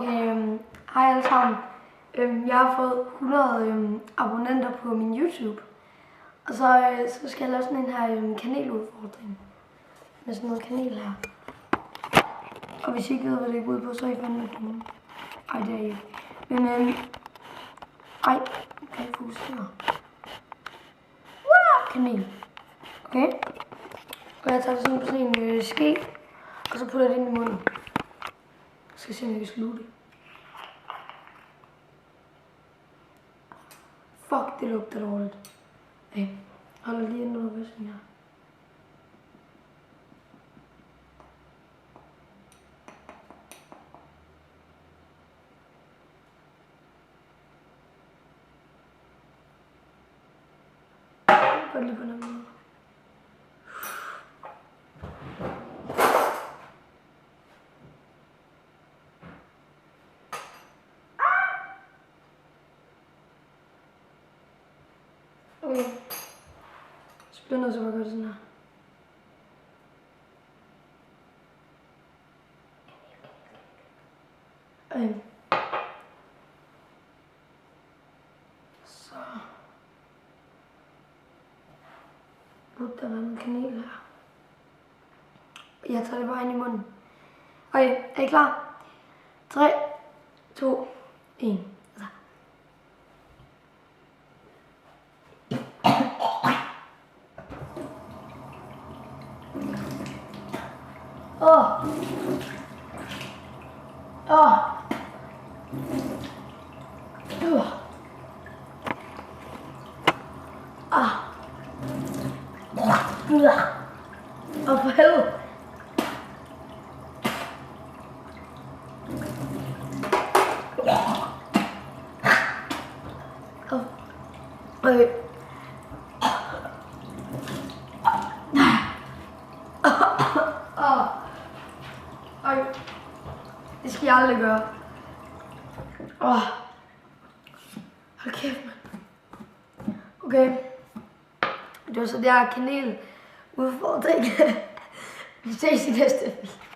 Okay, hej alle sammen. Jeg har fået 100 abonnenter på min YouTube. Og så skal jeg lave sådan en her kaneludfordring. Med sådan noget kanel her. Og hvis I ikke ved, hvad det går ud på, så er I fandme dumme. Ej, det er I ikke. Men ej, kan jeg fokusere? Kanel. Okay. Og jeg tager det sådan på sådan en ske. Og så putter jeg det ind i munden. Jeg skal se, om jeg kan sluge det. Fuck, det lugter dårligt. Okay. Hold lige noget ved sådan her. Godt lige på den måde. Okay. Så bliver jeg nødt til at gøre det sådan her. Så burde der være en kanel her. Jeg tager det bare ind i munden. Okay, er I klar? 3, 2, 1. Og for helvede. Okay. Det skal jeg aldrig gøre. Hold kæft, mand. Okay. Det var så der kanel udfordring. Vi ses i næste video.